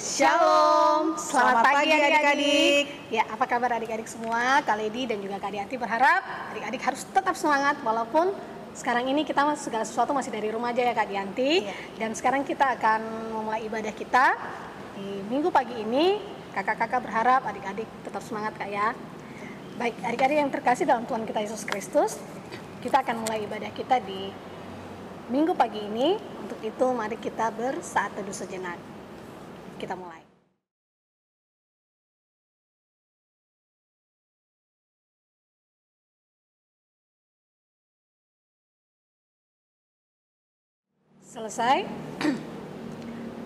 Shalom, selamat pagi adik-adik. Ya, apa kabar adik-adik semua? Kak Lady dan juga Kak Dianti berharap adik-adik harus tetap semangat walaupun sekarang ini kita segala sesuatu masih dari rumah aja ya Kak Dianti. Iya. Dan sekarang kita akan memulai ibadah kita di minggu pagi ini. Kakak-kakak berharap adik-adik tetap semangat Kak ya. Baik, adik-adik yang terkasih dalam Tuhan kita Yesus Kristus, kita akan mulai ibadah kita di minggu pagi ini. Untuk itu mari kita bersaat teduh sejenak. Kita mulai. Selesai.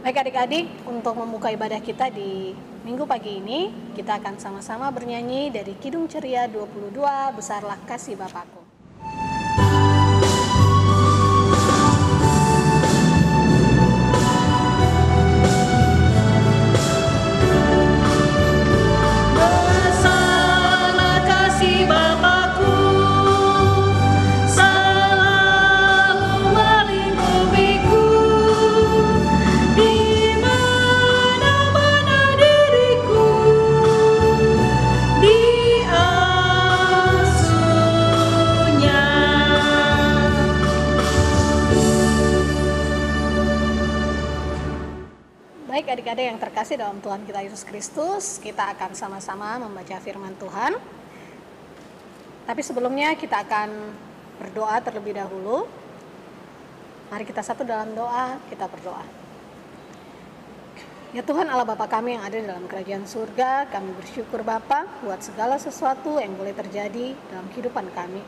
Baik adik-adik, untuk membuka ibadah kita di minggu pagi ini, kita akan sama-sama bernyanyi dari Kidung Ceria 22, Besarlah Kasih Bapakku. Baik adik-adik yang terkasih dalam Tuhan kita Yesus Kristus, kita akan sama-sama membaca firman Tuhan. Tapi sebelumnya kita akan berdoa terlebih dahulu. Mari kita satu dalam doa, kita berdoa. Ya Tuhan Allah Bapa kami yang ada dalam kerajaan surga, kami bersyukur Bapa buat segala sesuatu yang boleh terjadi dalam kehidupan kami.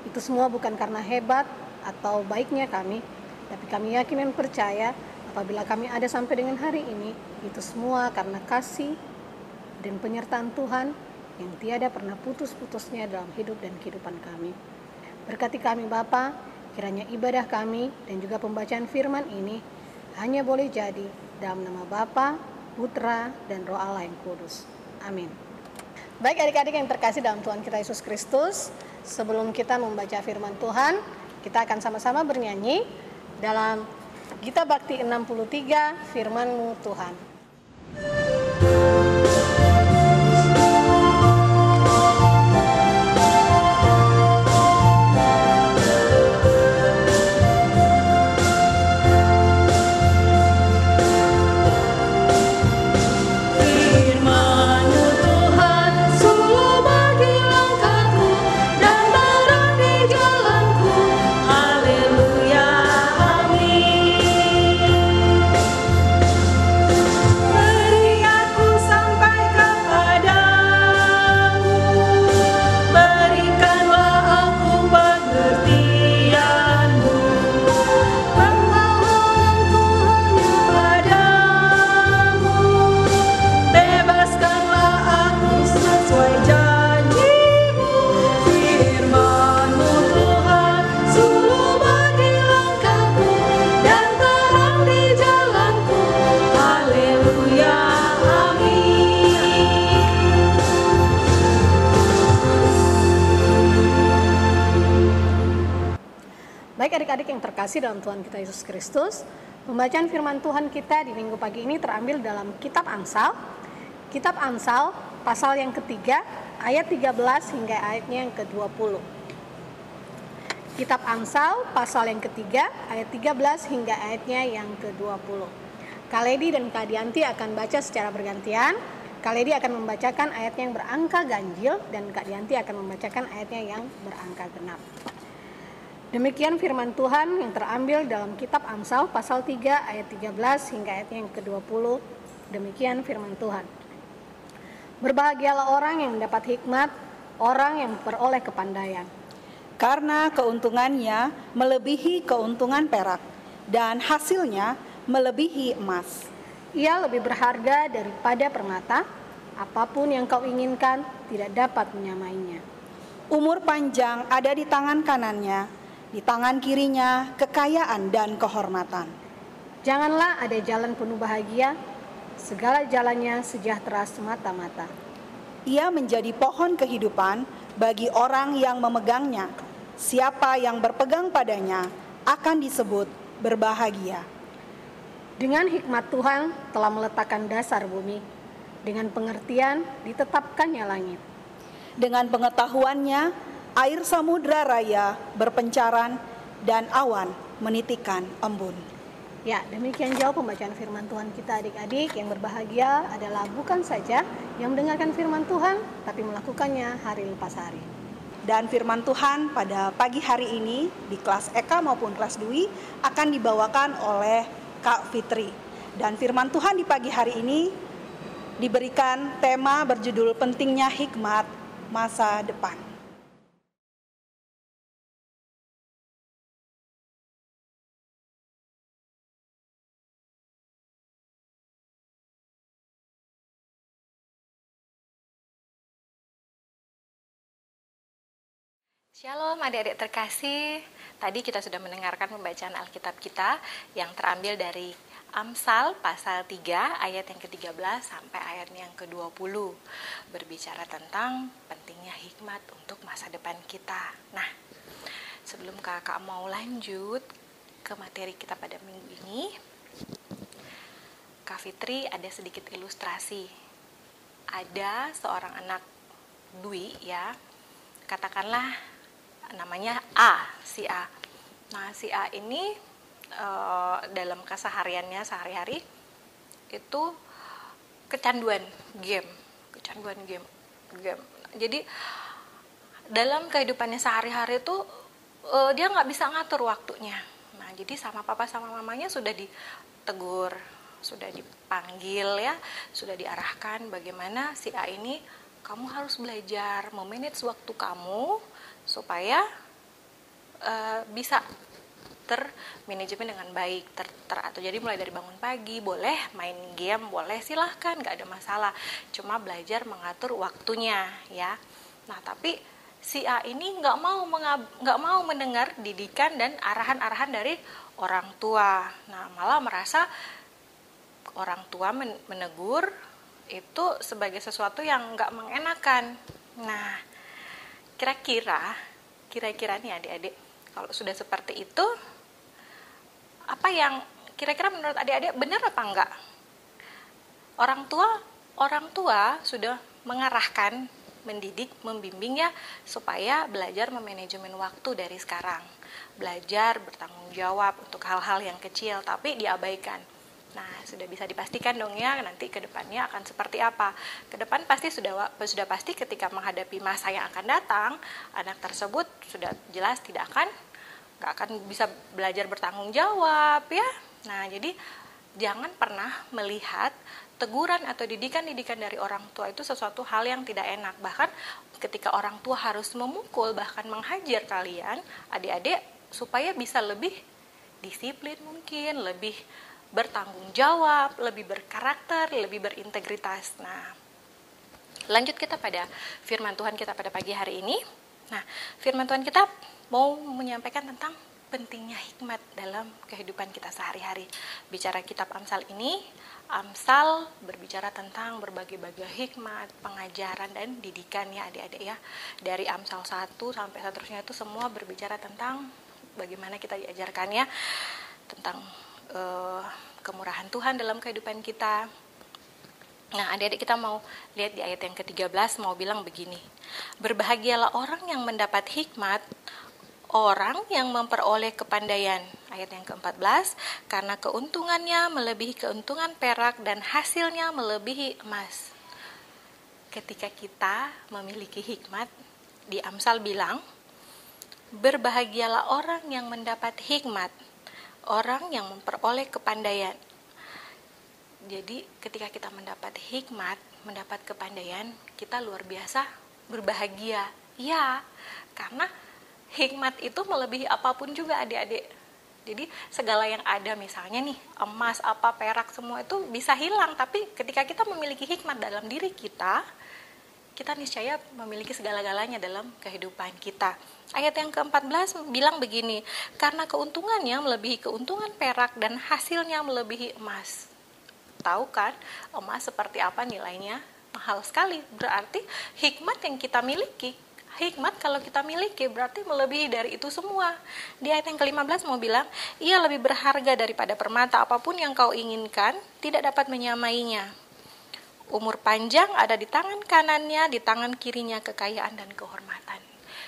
Itu semua bukan karena hebat atau baiknya kami, tapi kami yakin dan percaya apabila kami ada sampai dengan hari ini, itu semua karena kasih dan penyertaan Tuhan yang tiada pernah putus-putusnya dalam hidup dan kehidupan kami. Berkati kami Bapa, kiranya ibadah kami dan juga pembacaan firman ini hanya boleh jadi dalam nama Bapa, Putra, dan Roh Allah yang kudus. Amin. Baik adik-adik yang terkasih dalam Tuhan kita Yesus Kristus, sebelum kita membaca firman Tuhan, kita akan sama-sama bernyanyi dalam Gita Bakti 63, Firman-Mu Tuhan. Baik adik-adik yang terkasih dalam Tuhan kita Yesus Kristus, pembacaan firman Tuhan kita di minggu pagi ini terambil dalam Kitab Amsal. Kitab Amsal pasal yang ketiga, ayat 13 hingga ayatnya yang ke-20. Kitab Amsal pasal yang ketiga, ayat 13 hingga ayatnya yang ke-20. Kak Lady dan Kak Dianti akan baca secara bergantian. Kak Lady akan membacakan ayatnya yang berangka ganjil dan Kak Dianti akan membacakan ayatnya yang berangka genap. Demikian firman Tuhan yang terambil dalam Kitab Amsal pasal 3 ayat 13 hingga ayat yang ke-20. Demikian firman Tuhan. Berbahagialah orang yang mendapat hikmat, orang yang memperoleh kepandaian. Karena keuntungannya melebihi keuntungan perak dan hasilnya melebihi emas. Ia lebih berharga daripada permata, apapun yang kau inginkan tidak dapat menyamainya. Umur panjang ada di tangan kanannya, di tangan kirinya kekayaan dan kehormatan. Janganlah ada jalan penuh bahagia, segala jalannya sejahtera semata-mata. Ia menjadi pohon kehidupan bagi orang yang memegangnya. Siapa yang berpegang padanya akan disebut berbahagia. Dengan hikmat Tuhan telah meletakkan dasar bumi, dengan pengertian ditetapkannya langit. Dengan pengetahuannya, air samudra raya berpencaran dan awan menitikan embun. Ya, demikian jauh pembacaan firman Tuhan kita adik-adik. Yang berbahagia adalah bukan saja yang mendengarkan firman Tuhan, tapi melakukannya hari lepas hari. Dan firman Tuhan pada pagi hari ini di kelas Eka maupun kelas Dwi akan dibawakan oleh Kak Fitri. Dan firman Tuhan di pagi hari ini diberikan tema berjudul pentingnya hikmat masa depan. Shalom adik-adik terkasih, tadi kita sudah mendengarkan pembacaan Alkitab kita yang terambil dari Amsal pasal 3 ayat yang ke-13 sampai ayat yang ke-20, berbicara tentang pentingnya hikmat untuk masa depan kita. Nah, sebelum kakak mau lanjut ke materi kita pada minggu ini, Kak Fitri ada sedikit ilustrasi. Ada seorang anak Dwi ya, katakanlah namanya A, si A. Nah, si A ini dalam kesehariannya sehari-hari itu kecanduan game. Jadi dalam kehidupannya sehari-hari itu dia nggak bisa ngatur waktunya. Nah, jadi sama papa sama mamanya sudah ditegur, sudah dipanggil ya, sudah diarahkan bagaimana si A ini kamu harus belajar memanage waktu kamu supaya bisa termanajemen dengan baik, teratur. Jadi mulai dari bangun pagi, boleh main game, boleh silahkan, nggak ada masalah. Cuma belajar mengatur waktunya ya. Nah, tapi si A ini nggak mau mendengar didikan dan arahan-arahan dari orang tua. Nah, malah merasa orang tua menegur itu sebagai sesuatu yang nggak mengenakan. Nah, kira-kira nih adik-adik, kalau sudah seperti itu, apa yang kira-kira menurut adik-adik benar apa enggak? Orang tua sudah mengarahkan, mendidik, membimbing ya, supaya belajar memanajemen waktu dari sekarang. Belajar bertanggung jawab untuk hal-hal yang kecil, tapi diabaikan. Nah, sudah bisa dipastikan dong ya nanti ke depannya akan seperti apa. Ke depan pasti sudah pasti ketika menghadapi masa yang akan datang, anak tersebut sudah jelas nggak akan bisa belajar bertanggung jawab ya. Nah, jadi jangan pernah melihat teguran atau didikan dari orang tua itu sesuatu hal yang tidak enak. Bahkan ketika orang tua harus memukul, bahkan menghajar kalian, adik-adik, supaya bisa lebih disiplin mungkin, lebih bertanggung jawab, lebih berkarakter, lebih berintegritas. Nah, lanjut kita pada firman Tuhan kita pada pagi hari ini. Nah, firman Tuhan kita mau menyampaikan tentang pentingnya hikmat dalam kehidupan kita sehari-hari. Bicara kitab Amsal ini, Amsal berbicara tentang berbagai-bagai hikmat, pengajaran dan didikannya adik-adik ya. Dari Amsal 1 sampai seterusnya itu semua berbicara tentang bagaimana kita diajarkannya tentang kemurahan Tuhan dalam kehidupan kita. Nah, adik-adik kita mau lihat di ayat yang ke-13 mau bilang begini. Berbahagialah orang yang mendapat hikmat, orang yang memperoleh kepandaian. Ayat yang ke-14, karena keuntungannya melebihi keuntungan perak dan hasilnya melebihi emas. Ketika kita memiliki hikmat, di Amsal bilang, berbahagialah orang yang mendapat hikmat, orang yang memperoleh kepandaian. Jadi ketika kita mendapat hikmat, mendapat kepandaian, kita luar biasa berbahagia. Ya, karena hikmat itu melebihi apapun juga adik-adik. Jadi segala yang ada misalnya nih, emas, apa, perak, semua itu bisa hilang. Tapi ketika kita memiliki hikmat dalam diri kita niscaya memiliki segala-galanya dalam kehidupan kita. Ayat yang ke-14 bilang begini, karena keuntungannya melebihi keuntungan perak dan hasilnya melebihi emas. Tahu kan emas seperti apa nilainya? Mahal sekali. Berarti hikmat yang kita miliki, hikmat kalau kita miliki berarti melebihi dari itu semua. Di ayat yang ke-15 mau bilang, ia lebih berharga daripada permata, apapun yang kau inginkan tidak dapat menyamainya. Umur panjang ada di tangan kanannya, di tangan kirinya kekayaan dan kehormatan.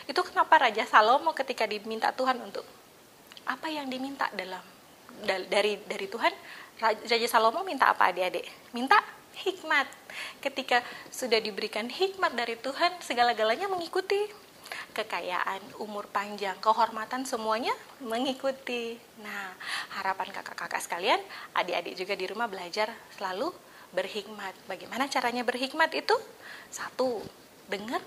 Itu kenapa Raja Salomo ketika diminta Tuhan untuk apa yang diminta dari Tuhan, Raja Salomo minta apa adik-adik? Minta hikmat. Ketika sudah diberikan hikmat dari Tuhan, segala-galanya mengikuti. Kekayaan, umur panjang, kehormatan, semuanya mengikuti. Nah, harapan kakak-kakak sekalian, adik-adik juga di rumah belajar selalu berhikmat. Bagaimana caranya berhikmat itu? 1, dengar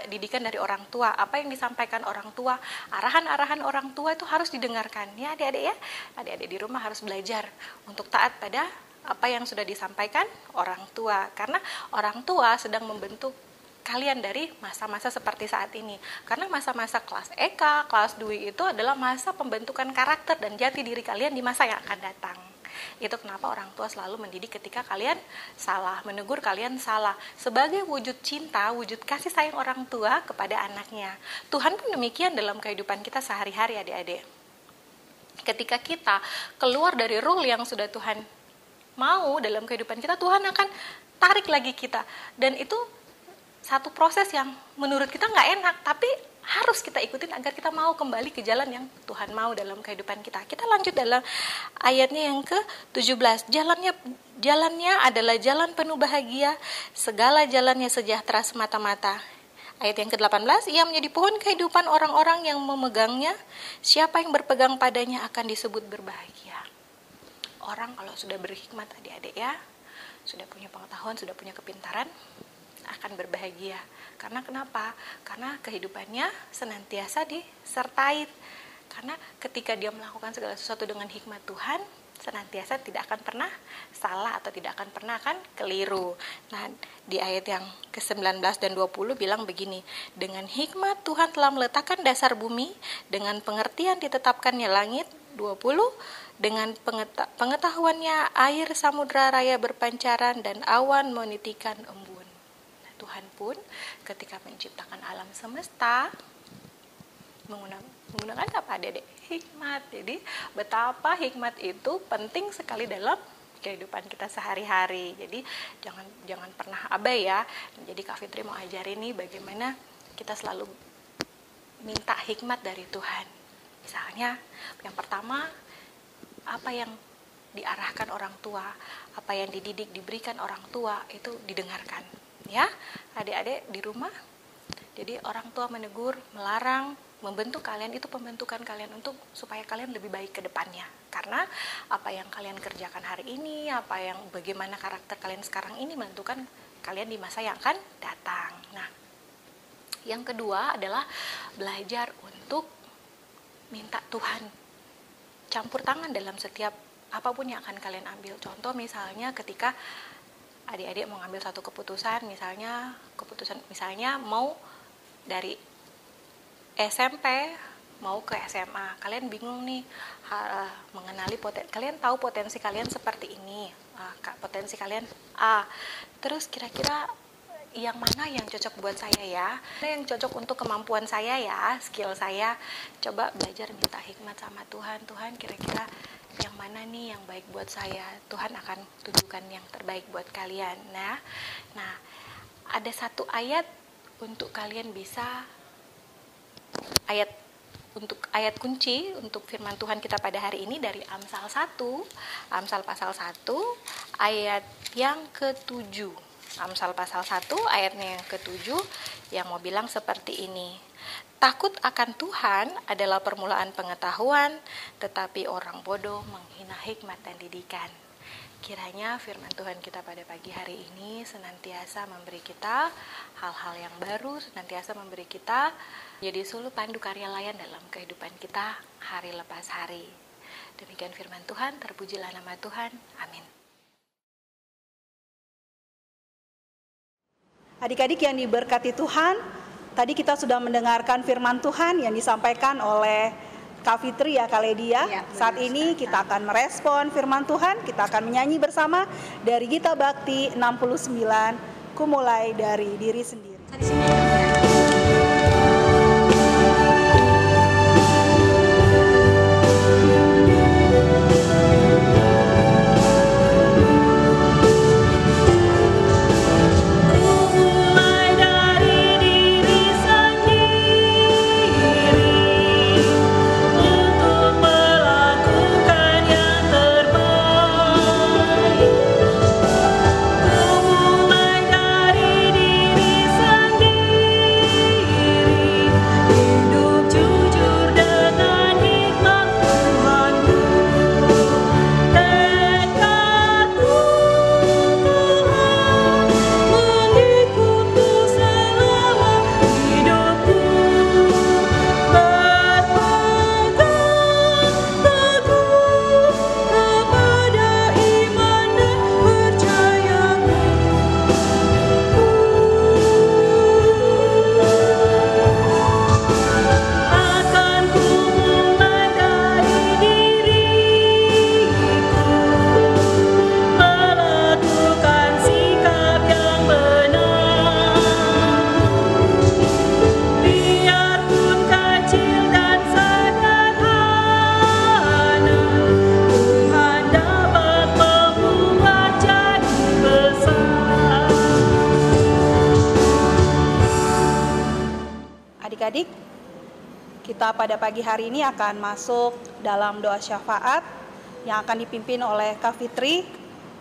didikan dari orang tua, apa yang disampaikan orang tua, arahan-arahan orang tua itu harus didengarkan. Ya adik-adik ya, adik-adik di rumah harus belajar untuk taat pada apa yang sudah disampaikan orang tua, karena orang tua sedang membentuk kalian dari masa-masa seperti saat ini. Karena masa-masa kelas EK, kelas DWI itu adalah masa pembentukan karakter dan jati diri kalian di masa yang akan datang. Itu kenapa orang tua selalu mendidik ketika kalian salah, menegur kalian salah, sebagai wujud cinta, wujud kasih sayang orang tua kepada anaknya. Tuhan pun demikian dalam kehidupan kita sehari-hari adik-adik. Ketika kita keluar dari rule yang sudah Tuhan mau dalam kehidupan kita, Tuhan akan tarik lagi kita. Dan itu satu proses yang menurut kita nggak enak, tapi harus kita ikutin agar kita mau kembali ke jalan yang Tuhan mau dalam kehidupan kita. Kita lanjut dalam ayatnya yang ke-17. Jalannya adalah jalan penuh bahagia, segala jalannya sejahtera semata-mata. Ayat yang ke-18, ia menjadi pohon kehidupan orang-orang yang memegangnya. Siapa yang berpegang padanya akan disebut berbahagia. Orang kalau sudah berhikmat adik-adik ya, sudah punya pengetahuan, sudah punya kepintaran, akan berbahagia. Karena kenapa? Karena kehidupannya senantiasa disertai. Karena ketika dia melakukan segala sesuatu dengan hikmat Tuhan, senantiasa tidak akan pernah salah atau tidak akan pernah akan keliru. Nah, di ayat yang ke-19 dan 20 bilang begini, dengan hikmat Tuhan telah meletakkan dasar bumi, dengan pengertian ditetapkannya langit. 20, dengan pengetahuannya air samudra raya berpancaran dan awan menitikan embun. Nah, Tuhan pun ketika menciptakan alam semesta menggunakan apa Dedek? Hikmat. Jadi betapa hikmat itu penting sekali dalam kehidupan kita sehari-hari. Jadi jangan pernah abai ya. Jadi Kak Fitri mau ajarin nih bagaimana kita selalu minta hikmat dari Tuhan. Misalnya, yang pertama, apa yang diarahkan orang tua, apa yang dididik, diberikan orang tua, itu didengarkan. Ya, adik-adik di rumah, jadi orang tua menegur, melarang, membentuk kalian, itu pembentukan kalian untuk supaya kalian lebih baik ke depannya. Karena apa yang kalian kerjakan hari ini, bagaimana karakter kalian sekarang ini menentukan kalian di masa yang akan datang. Nah, yang kedua adalah belajar untuk minta Tuhan campur tangan dalam setiap apapun yang akan kalian ambil. Contoh misalnya ketika adik-adik mau ngambil satu keputusan, misalnya mau dari SMP mau ke SMA, kalian bingung nih mengenali kalian tahu potensi kalian seperti ini, potensi kalian A, terus kira-kira yang mana yang cocok buat saya ya, mana yang cocok untuk kemampuan saya ya, skill saya. Coba belajar minta hikmat sama Tuhan. Tuhan, kira-kira yang mana nih yang baik buat saya. Tuhan akan tunjukkan yang terbaik buat kalian. Nah, ada satu ayat untuk kalian bisa ayat kunci untuk firman Tuhan kita pada hari ini dari Amsal pasal 1 ayat yang ke-7. Amsal pasal 1 ayatnya yang ke-7 yang mau bilang seperti ini. Takut akan Tuhan adalah permulaan pengetahuan, tetapi orang bodoh menghina hikmat dan didikan. Kiranya firman Tuhan kita pada pagi hari ini senantiasa memberi kita hal-hal yang baru, senantiasa memberi kita jadi suluh pandu karya layan dalam kehidupan kita hari lepas hari. Demikian firman Tuhan, terpujilah nama Tuhan. Amin. Adik-adik yang diberkati Tuhan, tadi kita sudah mendengarkan firman Tuhan yang disampaikan oleh Kak Fitri ya, Kak Ledia. Ya, saat ini kita akan merespon firman Tuhan, kita akan menyanyi bersama dari Gita Bakti 69, Ku Mulai Dari Diri Sendiri. Adik-adik, kita pada pagi hari ini akan masuk dalam doa syafaat yang akan dipimpin oleh Kak Fitri.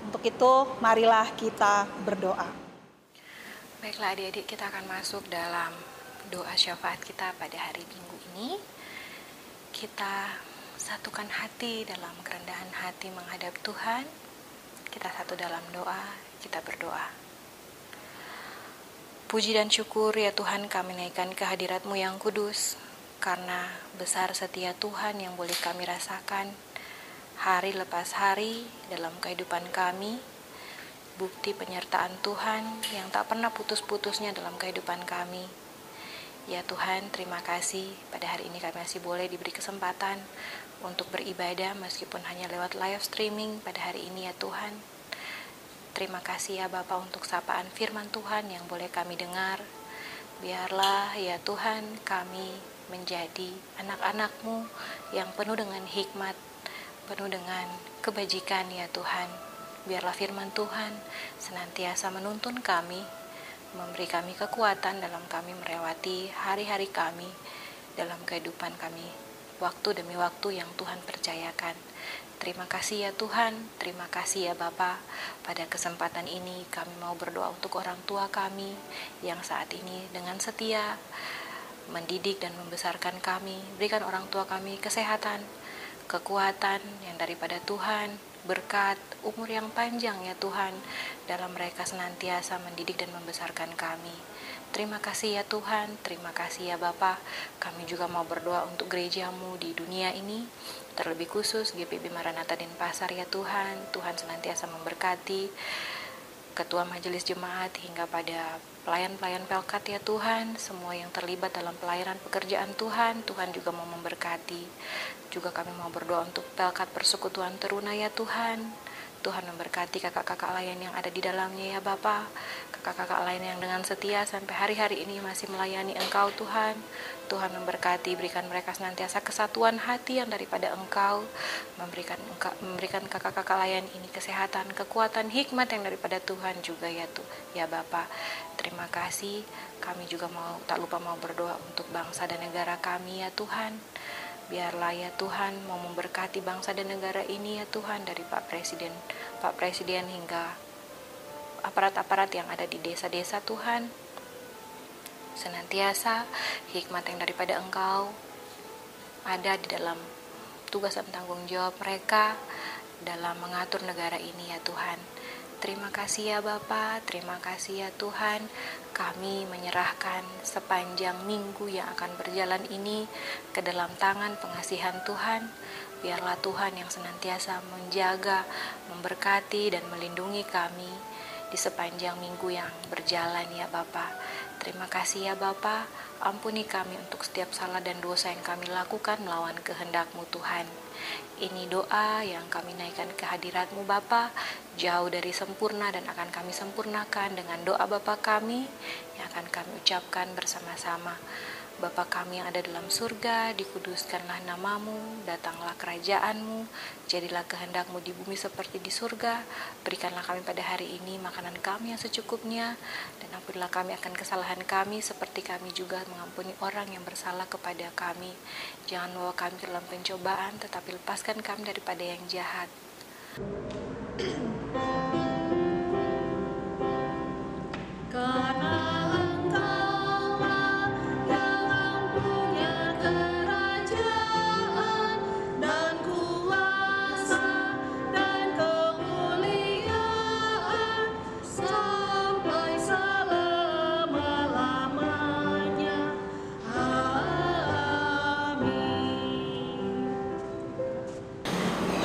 Untuk itu, marilah kita berdoa. Baiklah adik-adik, kita akan masuk dalam doa syafaat kita pada hari Minggu ini. Kita satukan hati dalam kerendahan hati menghadap Tuhan. Kita satu dalam doa, kita berdoa. Puji dan syukur ya Tuhan, kami naikkan kehadirat-Mu yang kudus, karena besar setia Tuhan yang boleh kami rasakan hari lepas hari dalam kehidupan kami. Bukti penyertaan Tuhan yang tak pernah putus-putusnya dalam kehidupan kami. Ya Tuhan, terima kasih pada hari ini kami masih boleh diberi kesempatan untuk beribadah meskipun hanya lewat live streaming pada hari ini ya Tuhan. Terima kasih ya Bapa untuk sapaan firman Tuhan yang boleh kami dengar. Biarlah ya Tuhan kami menjadi anak-anak-Mu yang penuh dengan hikmat, penuh dengan kebajikan ya Tuhan. Biarlah firman Tuhan senantiasa menuntun kami, memberi kami kekuatan dalam kami melewati hari-hari kami, dalam kehidupan kami, waktu demi waktu yang Tuhan percayakan. Terima kasih ya Tuhan, terima kasih ya Bapa. Pada kesempatan ini kami mau berdoa untuk orang tua kami yang saat ini dengan setia mendidik dan membesarkan kami. Berikan orang tua kami kesehatan, kekuatan yang daripada Tuhan, berkat, umur yang panjang ya Tuhan, dalam mereka senantiasa mendidik dan membesarkan kami. Terima kasih ya Tuhan, terima kasih ya Bapa. Kami juga mau berdoa untuk gereja-Mu di dunia ini, terlebih khusus GPB Maranatha Denpasar ya Tuhan. Tuhan senantiasa memberkati Ketua Majelis Jemaat hingga pada pelayan-pelayan Pelkat ya Tuhan, semua yang terlibat dalam pelayanan pekerjaan Tuhan, Tuhan juga mau memberkati. Juga kami mau berdoa untuk Pelkat Persekutuan Teruna ya Tuhan. Tuhan memberkati kakak-kakak lain yang ada di dalamnya ya Bapa. Kakak-kakak lain yang dengan setia sampai hari-hari ini masih melayani Engkau Tuhan. Tuhan memberkati, berikan mereka senantiasa kesatuan hati yang daripada Engkau. Memberikan kakak-kakak lain ini kesehatan, kekuatan, hikmat yang daripada Tuhan juga ya Bapa. Terima kasih. Kami juga tak lupa mau berdoa untuk bangsa dan negara kami ya Tuhan. Biarlah ya Tuhan mau memberkati bangsa dan negara ini ya Tuhan, dari Pak Presiden hingga aparat-aparat yang ada di desa-desa Tuhan. Senantiasa hikmat yang daripada Engkau ada di dalam tugas dan tanggung jawab mereka dalam mengatur negara ini ya Tuhan. Terima kasih ya Bapa, terima kasih ya Tuhan. Kami menyerahkan sepanjang minggu yang akan berjalan ini ke dalam tangan pengasihan Tuhan. Biarlah Tuhan yang senantiasa menjaga, memberkati dan melindungi kami di sepanjang minggu yang berjalan ya Bapa. Terima kasih ya Bapa. Ampuni kami untuk setiap salah dan dosa yang kami lakukan melawan kehendak-Mu Tuhan. Ini doa yang kami naikkan ke hadirat-Mu Bapa, jauh dari sempurna dan akan kami sempurnakan dengan doa Bapa kami yang akan kami ucapkan bersama-sama. Bapa kami yang ada dalam surga, dikuduskanlah nama-Mu, datanglah kerajaan-Mu, jadilah kehendak-Mu di bumi seperti di surga. Berikanlah kami pada hari ini makanan kami yang secukupnya, dan ampunilah kami akan kesalahan kami, seperti kami juga mengampuni orang yang bersalah kepada kami. Jangan bawa kami ke dalam pencobaan, tetapi lepaskan kami daripada yang jahat.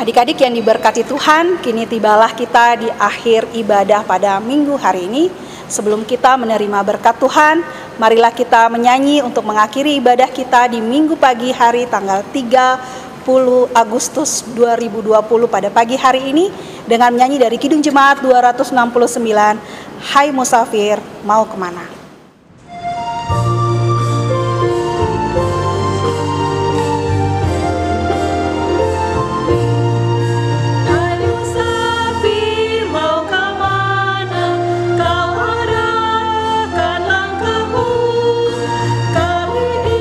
Adik-adik yang diberkati Tuhan, kini tibalah kita di akhir ibadah pada minggu hari ini. Sebelum kita menerima berkat Tuhan, marilah kita menyanyi untuk mengakhiri ibadah kita di minggu pagi hari tanggal 30 Agustus 2020 pada pagi hari ini dengan menyanyi dari Kidung Jemaat 269, Hai Musafir, mau kemana? Kali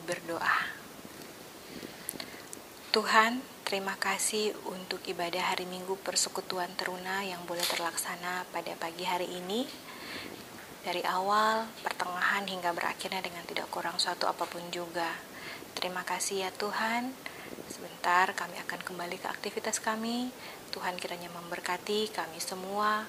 berdoa. Tuhan, terima kasih untuk ibadah hari Minggu Persekutuan Teruna yang boleh terlaksana pada pagi hari ini. Dari awal, pertengahan hingga berakhirnya dengan tidak kurang suatu apapun juga. Terima kasih ya Tuhan. Sebentar kami akan kembali ke aktivitas kami. Tuhan kiranya memberkati kami semua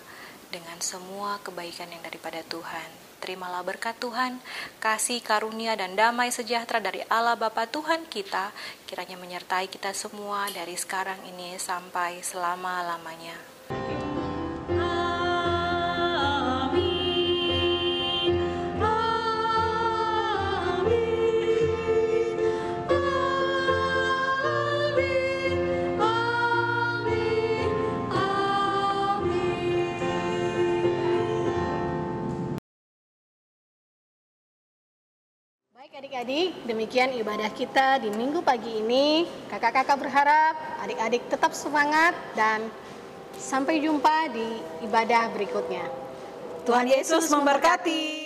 dengan semua kebaikan yang daripada Tuhan. Terimalah berkat Tuhan, kasih karunia dan damai sejahtera dari Allah Bapa Tuhan kita, kiranya menyertai kita semua dari sekarang ini sampai selama-lamanya. Baik adik-adik, demikian ibadah kita di minggu pagi ini. Kakak-kakak berharap adik-adik tetap semangat dan sampai jumpa di ibadah berikutnya. Tuhan Yesus memberkati.